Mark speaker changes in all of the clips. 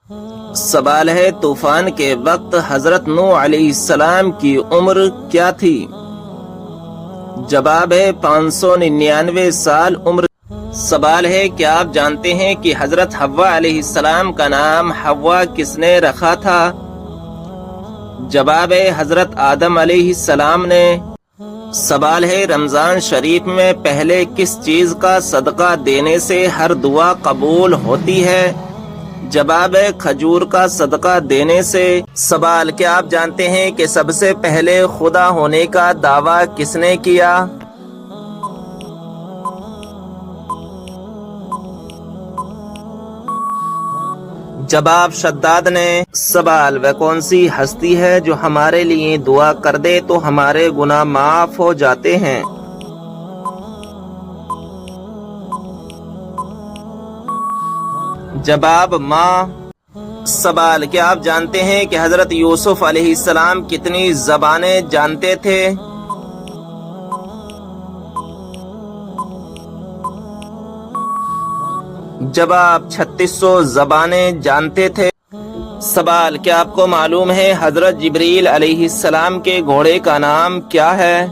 Speaker 1: سوال ہے، طوفان کے وقت حضرت نوح علیہ السلام کی عمر کیا تھی؟ جواب ہے 599 سال عمر۔ سوال ہے، کیا آپ جانتے ہیں کہ حضرت حوا علیہ السلام کا نام حوا کس نے رکھا تھا؟ جواب ہے حضرت آدم علیہ السلام نے۔ سوال ہے، رمضان شریف میں پہلے کس چیز کا صدقہ دینے سے ہر دعا قبول ہوتی ہے؟ جواب ہے کھجور کا صدقہ دینے سے۔ سوال، کیا آپ جانتے ہیں کہ سب سے پہلے خدا ہونے کا دعویٰ کس نے کیا؟ جواب شداد نے۔ سوال، وہ کون سی ہستی ہے جو ہمارے لیے دعا کر دے تو ہمارے گناہ معاف ہو جاتے ہیں؟ جواب ماں۔ سوال، کیا آپ جانتے ہیں کہ حضرت یوسف علیہ السلام کتنی زبانیں جانتے تھے؟ جواب 3600 زبانیں جانتے تھے۔ سوال، کیا آپ کو معلوم ہے حضرت جبریل علیہ السلام کے گھوڑے کا نام کیا ہے؟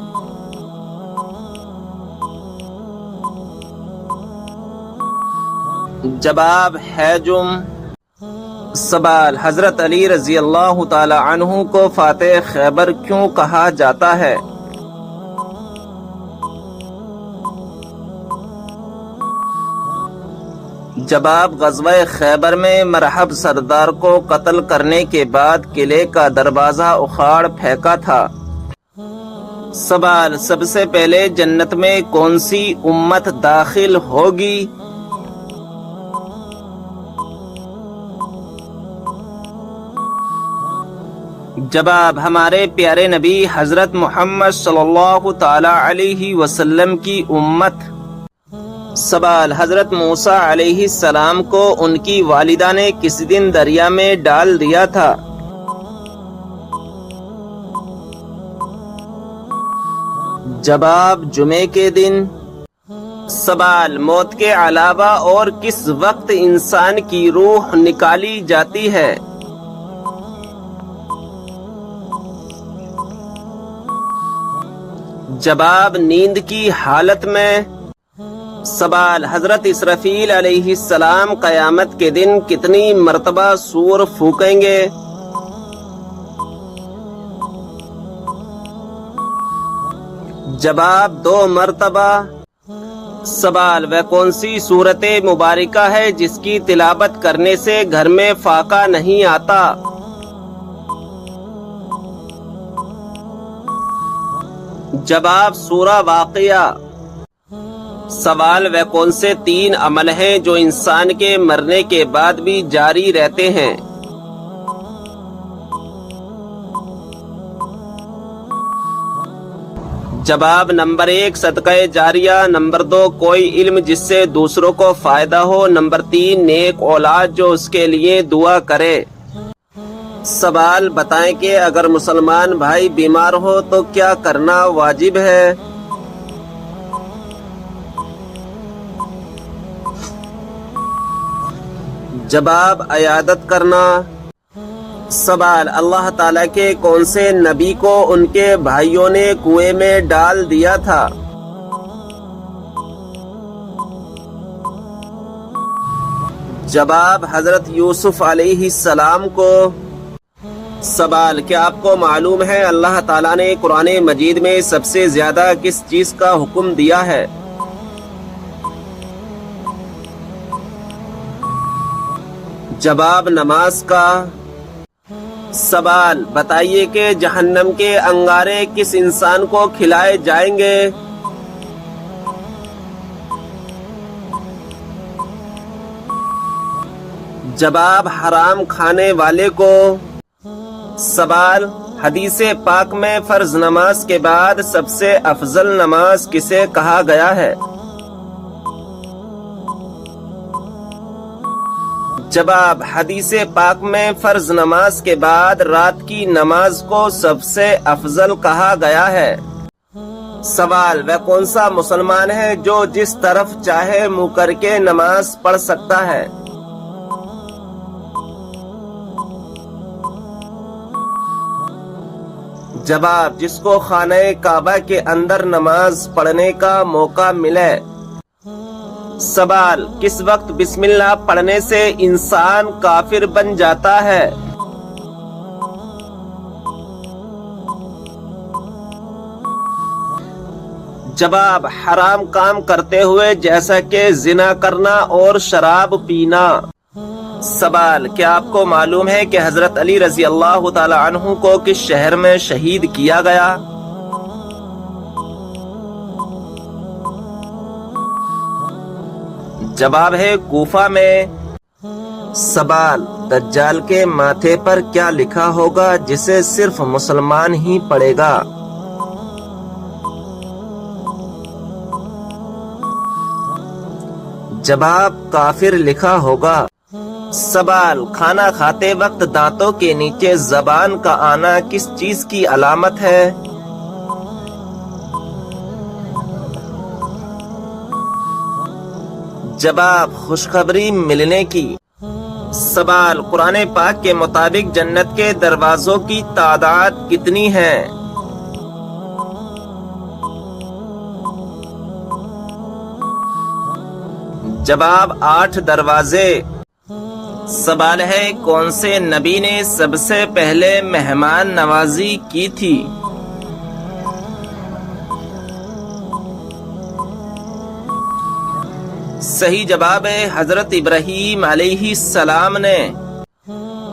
Speaker 1: جواب حجم۔ سوال، حضرت علی رضی اللہ تعالی عنہ کو فاتح خیبر کیوں کہا جاتا ہے؟ جواب، غزوہ خیبر میں مرحب سردار کو قتل کرنے کے بعد قلعے کا دروازہ اکھاڑ پھینکا تھا۔ سوال، سب سے پہلے جنت میں کون سی امت داخل ہوگی؟ جواب، ہمارے پیارے نبی حضرت محمد صلی اللہ تعالی علیہ وسلم کی امت۔ سوال، حضرت موسیٰ علیہ السلام کو ان کی والدہ نے کس دن دریا میں ڈال دیا تھا؟ جواب، جمعے کے دن۔ سوال، موت کے علاوہ اور کس وقت انسان کی روح نکالی جاتی ہے؟ جواب، نیند کی حالت میں۔ سوال، حضرت اسرافیل علیہ السلام قیامت کے دن کتنی مرتبہ سور پھونکیں گے؟ جواب، 2 مرتبہ۔ سوال، وہ کون سی سورت مبارکہ ہے جس کی تلاوت کرنے سے گھر میں فاقہ نہیں آتا؟ جواب، سورہ واقعہ۔ سوال، وہ کون سے 3 عمل ہیں جو انسان کے مرنے کے بعد بھی جاری رہتے ہیں؟ جواب، نمبر 1 صدقہ جاریہ، نمبر 2 کوئی علم جس سے دوسروں کو فائدہ ہو، نمبر 3 نیک اولاد جو اس کے لیے دعا کرے۔ سوال، بتائیں کہ اگر مسلمان بھائی بیمار ہو تو کیا کرنا واجب ہے؟ جواب، عیادت کرنا۔ سوال، اللہ تعالیٰ کے کون سے نبی کو ان کے بھائیوں نے کنویں میں ڈال دیا تھا؟ جواب، حضرت یوسف علیہ السلام کو۔ سوال، کیا آپ کو معلوم ہے اللہ تعالیٰ نے قرآن مجید میں سب سے زیادہ کس چیز کا حکم دیا ہے؟ جواب، نماز کا۔ سوال، بتائیے کہ جہنم کے انگارے کس انسان کو کھلائے جائیں گے؟ جواب، حرام کھانے والے کو۔ سوال، حدیث پاک میں فرض نماز کے بعد سب سے افضل نماز کسے کہا گیا ہے؟ جواب، حدیث پاک میں فرض نماز کے بعد رات کی نماز کو سب سے افضل کہا گیا ہے۔ سوال، وہ کون سا مسلمان ہے جو جس طرف چاہے منہ کر کے نماز پڑھ سکتا ہے؟ جواب: جس کو خانہ کعبہ کے اندر نماز پڑھنے کا موقع ملے۔ سوال: کس وقت بسم اللہ پڑھنے سے انسان کافر بن جاتا ہے؟ جواب: حرام کام کرتے ہوئے، جیسا کہ زنا کرنا اور شراب پینا۔ سوال: کیا آپ کو معلوم ہے کہ حضرت علی رضی اللہ تعالی عنہ کو کس شہر میں شہید کیا گیا؟ جواب ہے کوفہ میں۔ سوال: دجال کے ماتھے پر کیا لکھا ہوگا جسے صرف مسلمان ہی پڑھے گا؟ جواب: کافر لکھا ہوگا۔ سوال: کھانا کھاتے وقت دانتوں کے نیچے زبان کا آنا کس چیز کی علامت ہے؟ جواب: خوشخبری ملنے کی۔ سوال: قرآن پاک کے مطابق جنت کے دروازوں کی تعداد کتنی ہے؟ جواب: 8 دروازے۔ سوال ہے: کون سے نبی نے سب سے پہلے مہمان نوازی کی تھی؟ صحیح جواب ہے حضرت ابراہیم علیہ السلام نے۔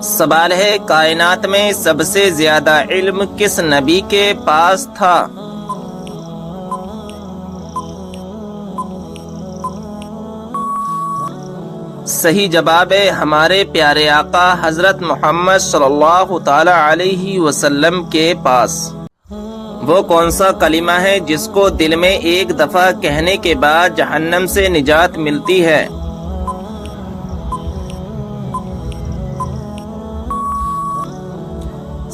Speaker 1: سوال ہے: کائنات میں سب سے زیادہ علم کس نبی کے پاس تھا؟ صحیح جواب ہے ہمارے پیارے آقا حضرت محمد صلی اللہ تعالی علیہ وسلم کے پاس۔ وہ کون سا کلمہ ہے جس کو دل میں ایک دفعہ کہنے کے بعد جہنم سے نجات ملتی ہے؟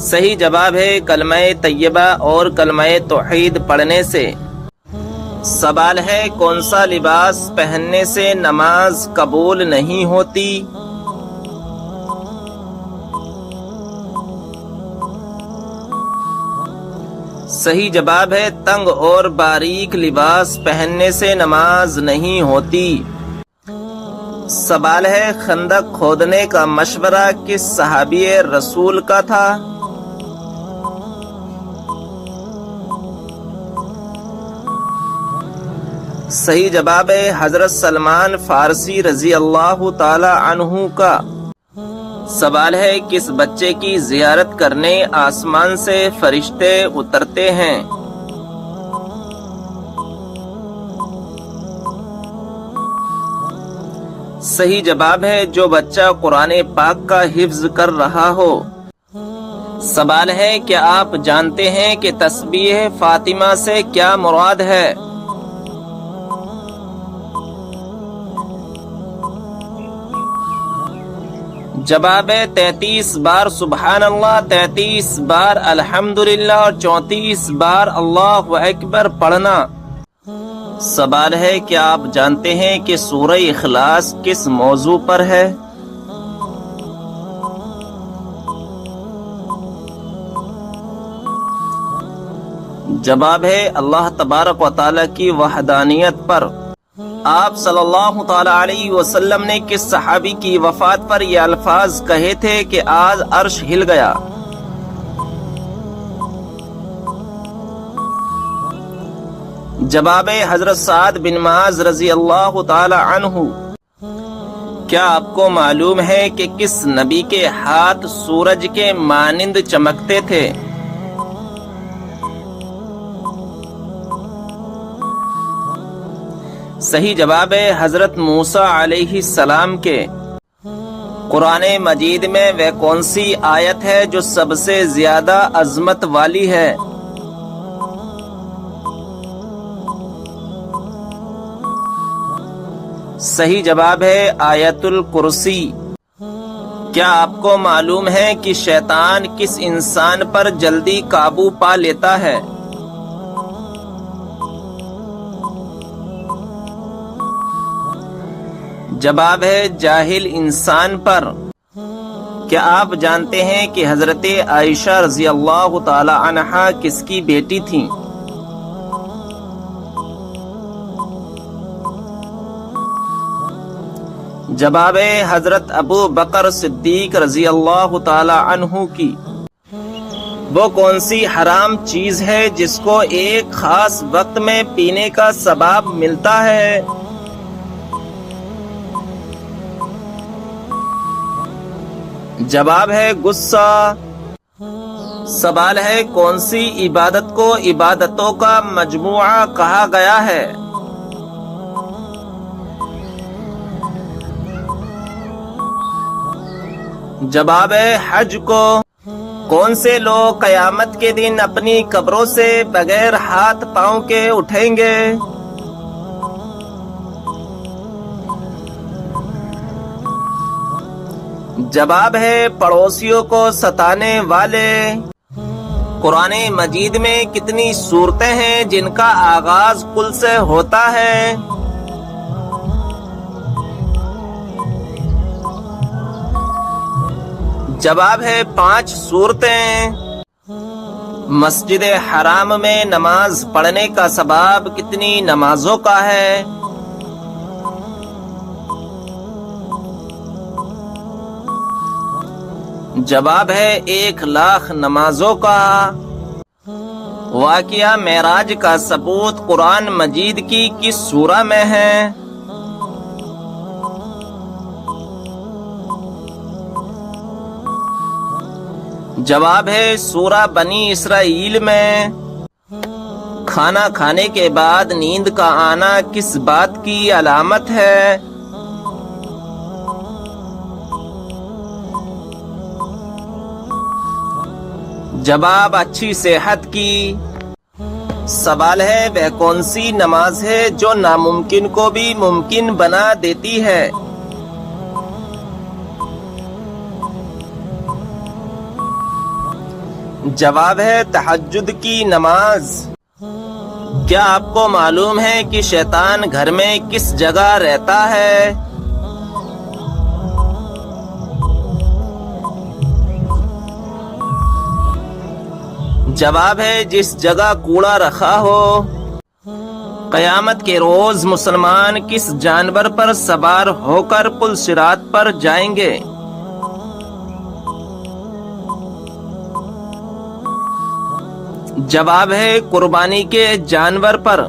Speaker 1: صحیح جواب ہے کلمہ طیبہ اور کلمہ توحید پڑھنے سے۔ سوال ہے: کون سا لباس پہننے سے نماز قبول نہیں ہوتی؟ صحیح جواب ہے تنگ اور باریک لباس پہننے سے نماز نہیں ہوتی۔ سوال ہے: خندق کھودنے کا مشورہ کس صحابی رسول کا تھا؟ صحیح جواب ہے حضرت سلمان فارسی رضی اللہ تعالی عنہ کا۔ سوال ہے: کس بچے کی زیارت کرنے آسمان سے فرشتے اترتے ہیں؟ صحیح جواب ہے جو بچہ قرآن پاک کا حفظ کر رہا ہو۔ سوال ہے: کیا آپ جانتے ہیں کہ تسبیح فاطمہ سے کیا مراد ہے؟ جواب ہے 33 بار سبحان اللہ، 33 بار الحمدللہ اور 34 بار اللہ اکبر پڑھنا۔ سوال ہے: کیا آپ جانتے ہیں کہ سورہ اخلاص کس موضوع پر ہے؟ جواب ہے اللہ تبارک و تعالی کی وحدانیت پر۔ آپ صلی اللہ تعالی علیہ وسلم نے کس صحابی کی وفات پر یہ الفاظ کہے تھے کہ آج عرش ہل گیا؟ جواب حضرت سعد بن معاذ رضی اللہ تعالی عنہ۔ کیا آپ کو معلوم ہے کہ کس نبی کے ہاتھ سورج کے مانند چمکتے تھے؟ صحیح جواب ہے حضرت موسیٰ علیہ السلام کے۔ قرآن مجید میں وہ کون سی آیت ہے جو سب سے زیادہ عظمت والی ہے؟ صحیح جواب ہے آیت الکرسی۔ کیا آپ کو معلوم ہے کہ شیطان کس انسان پر جلدی قابو پا لیتا ہے؟ جواب ہے جاہل انسان پر۔ کیا آپ جانتے ہیں کہ حضرت عائشہ رضی اللہ تعالی عنہا کس کی بیٹی تھیں؟ جواب ہے حضرت ابو بکر صدیق رضی اللہ تعالی عنہ کی۔ وہ کون سی حرام چیز ہے جس کو ایک خاص وقت میں پینے کا ثواب ملتا ہے؟ جواب ہے غصہ۔ سوال ہے کون سی عبادت کو عبادتوں کا مجموعہ کہا گیا ہے؟ جواب ہے حج کو۔ کون سے لوگ قیامت کے دن اپنی قبروں سے بغیر ہاتھ پاؤں کے اٹھیں گے؟ جواب ہے پڑوسیوں کو ستانے والے۔ قرآن مجید میں کتنی سورتیں ہیں جن کا آغاز قل سے ہوتا ہے؟ جواب ہے 5 سورتیں۔ مسجد حرام میں نماز پڑھنے کا ثواب کتنی نمازوں کا ہے؟ جواب ہے 1,00,000 نمازوں کا۔ واقعہ معراج کا ثبوت قرآن مجید کی کس سورہ میں ہے؟ جواب ہے سورہ بنی اسرائیل میں۔ کھانا کھانے کے بعد نیند کا آنا کس بات کی علامت ہے؟ جواب اچھی صحت کی۔ سوال ہے وہ کون سی نماز ہے جو ناممکن کو بھی ممکن بنا دیتی ہے؟ جواب ہے تہجد کی نماز۔ کیا آپ کو معلوم ہے کہ شیطان گھر میں کس جگہ رہتا ہے؟ جواب ہے جس جگہ کوڑا رکھا ہو۔ قیامت کے روز مسلمان کس جانور پر سوار ہو کر پل صراط پر جائیں گے؟ جواب ہے قربانی کے جانور پر۔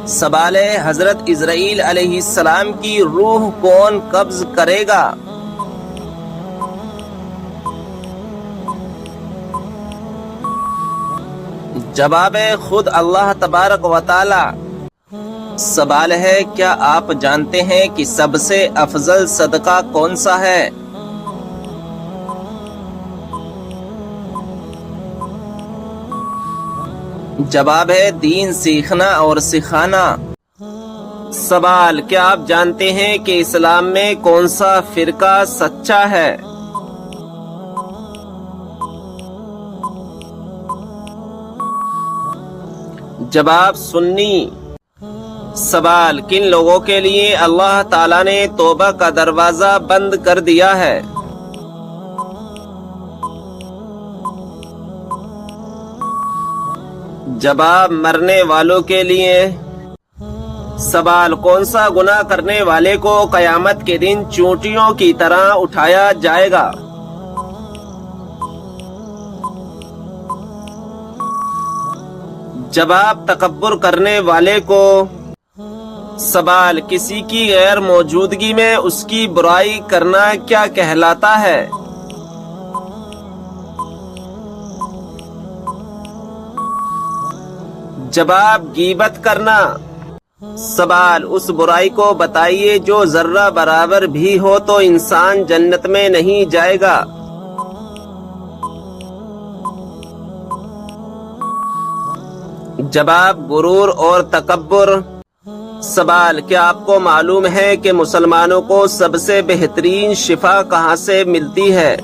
Speaker 1: سوال ہے حضرت اسرائیل علیہ السلام کی روح کون قبض کرے گا؟ جواب ہے خود اللہ تبارک و تعالی۔ سوال ہے کیا آپ جانتے ہیں کہ سب سے افضل صدقہ کون سا ہے؟ جواب ہے دین سیکھنا اور سکھانا۔ سوال کیا آپ جانتے ہیں کہ اسلام میں کون سا فرقہ سچا ہے؟ جواب سنی۔ سوال کن لوگوں کے لیے اللہ تعالیٰ نے توبہ کا دروازہ بند کر دیا ہے؟ جواب مرنے والوں کے لیے۔ سوال کون سا گناہ کرنے والے کو قیامت کے دن چونٹیوں کی طرح اٹھایا جائے گا؟ جواب تکبر کرنے والے کو۔ سوال کسی کی غیر موجودگی میں اس کی برائی کرنا کیا کہلاتا ہے؟ جواب غیبت کرنا۔ سوال اس برائی کو بتائیے جو ذرہ برابر بھی ہو تو انسان جنت میں نہیں جائے گا۔ جواب غرور اور تکبر۔ سوال کیا آپ کو معلوم ہے کہ مسلمانوں کو سب سے بہترین شفا کہاں سے ملتی ہے؟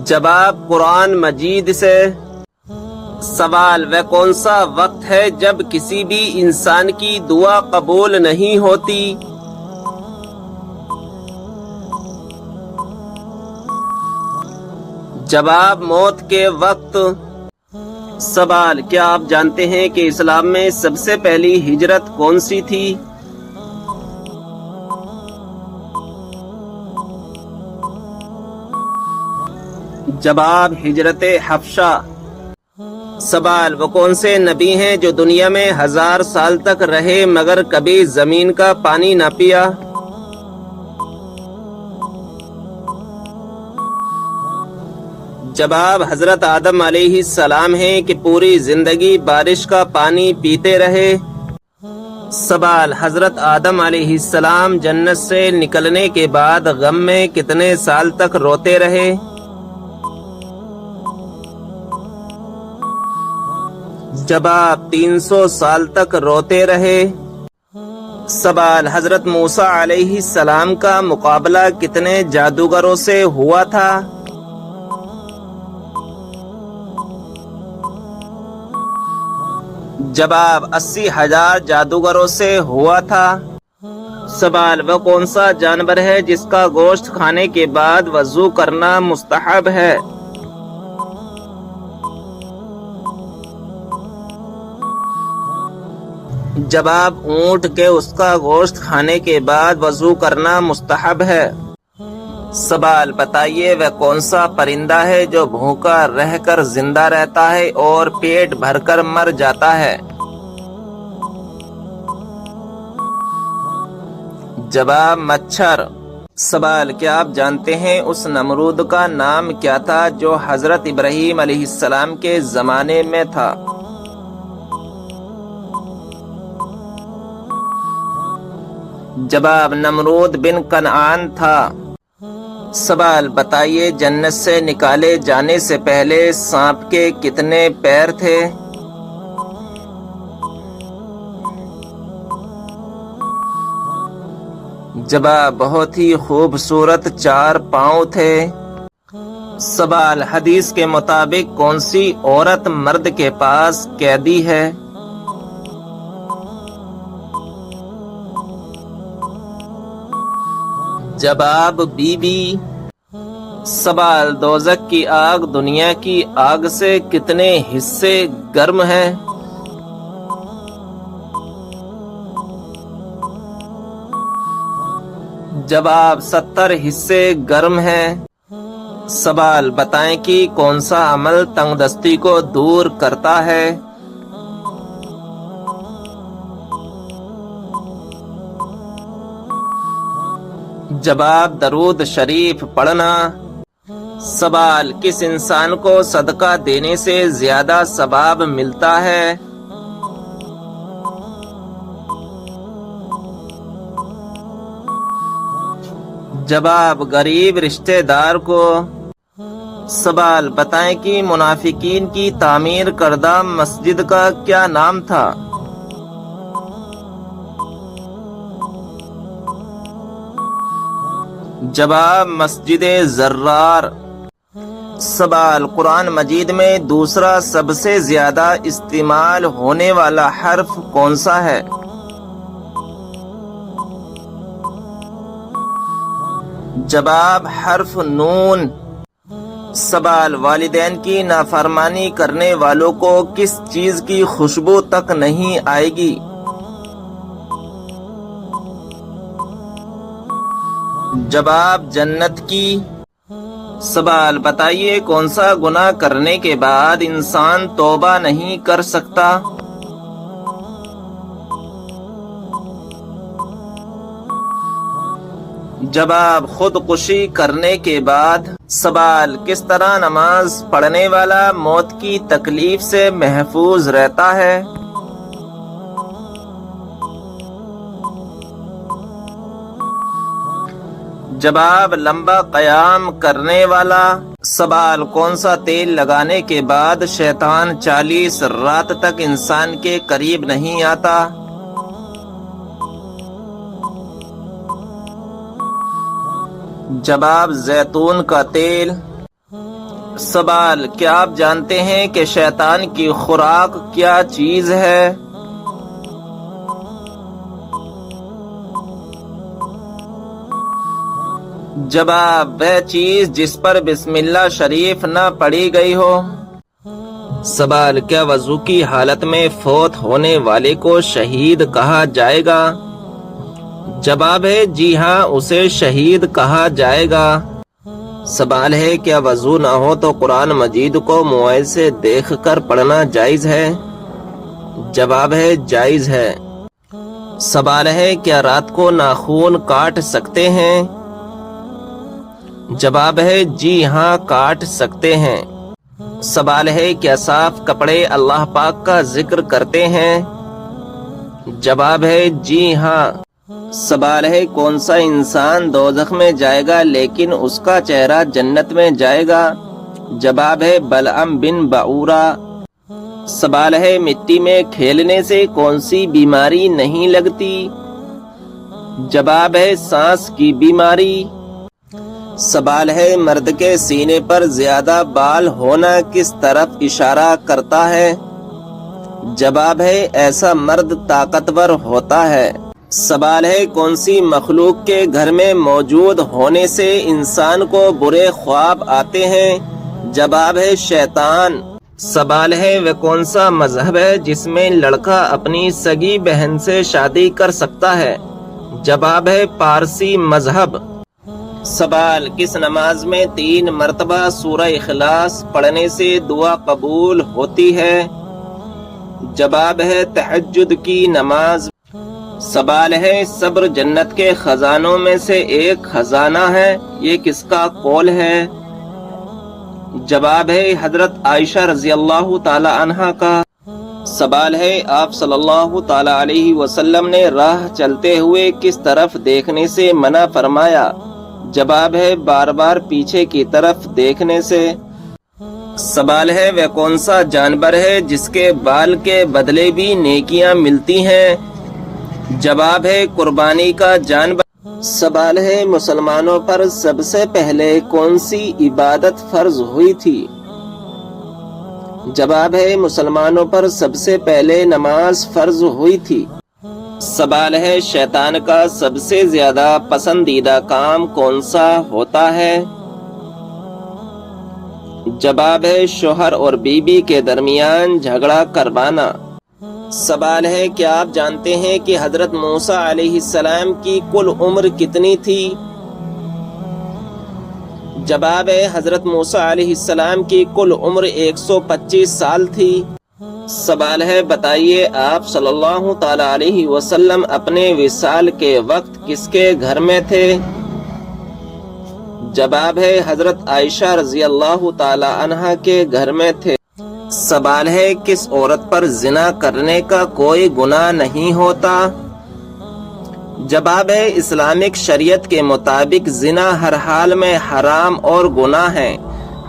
Speaker 1: جواب قرآن مجید سے۔ سوال: وہ کون سا وقت ہے جب کسی بھی انسان کی دعا قبول نہیں ہوتی؟ جواب: موت کے وقت۔ سوال: کیا آپ جانتے ہیں کہ اسلام میں سب سے پہلی ہجرت کون سی تھی؟ جواب: ہجرت حبشہ۔ سوال: وہ کون سے نبی ہیں جو دنیا میں 1000 سال تک رہے مگر کبھی زمین کا پانی نہ پیا؟ جواب: حضرت آدم علیہ السلام ہیں کہ پوری زندگی بارش کا پانی پیتے رہے۔ سوال: حضرت آدم علیہ السلام جنت سے نکلنے کے بعد غم میں کتنے سال تک روتے رہے؟ جواب: 300 سال تک روتے رہے۔ سوال: حضرت موسیٰ علیہ السلام کا مقابلہ کتنے جادوگروں سے ہوا تھا؟ جواب: 80,000 جادوگروں سے ہوا تھا۔ سوال: وہ کون سا جانور ہے جس کا گوشت کھانے کے بعد وضو کرنا مستحب ہے؟ جواب: اونٹ کے اس کا گوشت کھانے کے بعد وضو کرنا مستحب ہے۔ سوال: بتائیے وہ کون سا پرندہ ہے جو بھوکا رہ کر زندہ رہتا ہے اور پیٹ بھر کر مر جاتا ہے؟ جواب: مچھر۔ سوال: کیا آپ جانتے ہیں اس نمرود کا نام کیا تھا جو حضرت ابراہیم علیہ السلام کے زمانے میں تھا؟ جواب: نمرود بن کنعان تھا۔ سوال: بتائیے جنت سے نکالے جانے سے پہلے سانپ کے کتنے پیر تھے؟ جواب: بہت ہی خوبصورت 4 پاؤں تھے۔ سوال: حدیث کے مطابق کون سی عورت مرد کے پاس قیدی ہے؟ جواب: بی بی۔ سوال: دوزخ کی آگ دنیا کی آگ سے کتنے حصے گرم ہے؟ جواب: 70 حصے گرم ہے۔ سوال: بتائیں کہ کون سا عمل تنگ دستی کو دور کرتا ہے؟ جواب: درود شریف پڑھنا۔ سوال: کس انسان کو صدقہ دینے سے زیادہ ثواب ملتا ہے؟ جواب: غریب رشتہ دار کو۔ سوال: بتائیں کہ منافقین کی تعمیر کردہ مسجد کا کیا نام تھا؟ جواب: مسجد زرار۔ سوال: قرآن مجید میں دوسرا سب سے زیادہ استعمال ہونے والا حرف کون سا ہے؟ جواب: حرف نون۔ سوال: والدین کی نافرمانی کرنے والوں کو کس چیز کی خوشبو تک نہیں آئے گی؟ جواب: جنت کی۔ سوال: بتائیے کون سا گناہ کرنے کے بعد انسان توبہ نہیں کر سکتا؟ جواب: خودکشی کرنے کے بعد۔ سوال: کس طرح نماز پڑھنے والا موت کی تکلیف سے محفوظ رہتا ہے؟ جواب: لمبا قیام کرنے والا۔ سوال: کون سا تیل لگانے کے بعد شیطان 40 رات تک انسان کے قریب نہیں آتا؟ جواب: زیتون کا تیل۔ سوال: کیا آپ جانتے ہیں کہ شیطان کی خوراک کیا چیز ہے؟ جواب: وہ چیز جس پر بسم اللہ شریف نہ پڑھی گئی ہو۔ سوال: کیا وضو کی حالت میں فوت ہونے والے کو شہید کہا جائے گا؟ جواب ہے جی ہاں، اسے شہید کہا جائے گا۔ سوال ہے: کیا وضو نہ ہو تو قرآن مجید کو موبائل سے دیکھ کر پڑھنا جائز ہے؟ جواب ہے جائز ہے۔ سوال ہے: کیا رات کو ناخون کاٹ سکتے ہیں؟ جواب ہے جی ہاں، کاٹ سکتے ہیں۔ سوال ہے: کیا صاف کپڑے اللہ پاک کا ذکر کرتے ہیں؟ جواب ہے جی ہاں۔ سوال ہے: کون سا انسان دوزخ میں جائے گا لیکن اس کا چہرہ جنت میں جائے گا؟ جواب ہے بلعم بن بعورہ۔ سوال ہے: مٹی میں کھیلنے سے کون سی بیماری نہیں لگتی؟ جواب ہے سانس کی بیماری۔ سوال ہے: مرد کے سینے پر زیادہ بال ہونا کس طرف اشارہ کرتا ہے؟ جواب ہے ایسا مرد طاقتور ہوتا ہے۔ سوال ہے: کون سی مخلوق کے گھر میں موجود ہونے سے انسان کو برے خواب آتے ہیں؟ جواب ہے شیطان۔ سوال ہے: وہ کون سا مذہب ہے جس میں لڑکا اپنی سگی بہن سے شادی کر سکتا ہے؟ جواب ہے پارسی مذہب۔ سوال: کس نماز میں 3 مرتبہ سورہ اخلاص پڑھنے سے دعا قبول ہوتی ہے؟ جواب ہے تہجد کی نماز۔ سوال ہے: صبر جنت کے خزانوں میں سے ایک خزانہ ہے، یہ کس کا قول ہے؟ جواب ہے حضرت عائشہ رضی اللہ تعالی عنہا کا۔ سوال ہے: آپ صلی اللہ تعالی علیہ وسلم نے راہ چلتے ہوئے کس طرف دیکھنے سے منع فرمایا؟ جواب ہے بار بار پیچھے کی طرف دیکھنے سے۔ سوال ہے: وہ کون سا جانور ہے جس کے بال کے بدلے بھی نیکیاں ملتی ہیں؟ جواب ہے قربانی کا جانور۔ سوال ہے: مسلمانوں پر سب سے پہلے کون سی عبادت فرض ہوئی تھی؟ جواب ہے مسلمانوں پر سب سے پہلے نماز فرض ہوئی تھی۔ سوال ہے: شیطان کا سب سے زیادہ پسندیدہ کام کون سا ہوتا ہے؟ جواب ہے شوہر اور بیوی کے درمیان جھگڑا کروانا۔ سوال ہے: کیا آپ جانتے ہیں کہ حضرت موسیٰ علیہ السلام کی کل عمر کتنی تھی؟ جواب ہے حضرت موسیٰ علیہ السلام کی کل عمر 125 سال تھی۔ سوال ہے: بتائیے آپ صلی اللہ تعالی علیہ وسلم اپنے وصال کے وقت کس کے گھر میں تھے؟ جواب ہے حضرت عائشہ رضی اللہ تعالی عنہا کے گھر میں تھے۔ سوال ہے: کس عورت پر زنا کرنے کا کوئی گناہ نہیں ہوتا؟ جواب ہے اسلامک شریعت کے مطابق زنا ہر حال میں حرام اور گناہ ہے،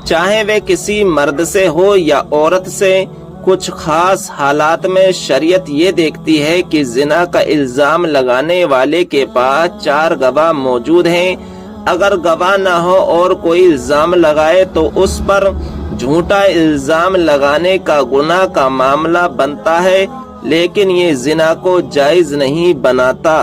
Speaker 1: چاہے وہ کسی مرد سے ہو یا عورت سے۔ کچھ خاص حالات میں شریعت یہ دیکھتی ہے کہ زنا کا الزام لگانے والے کے پاس 4 گواہ موجود ہیں۔ اگر گواہ نہ ہو اور کوئی الزام لگائے تو اس پر جھوٹا الزام لگانے کا گناہ کا معاملہ بنتا ہے، لیکن یہ زنا کو جائز نہیں بناتا۔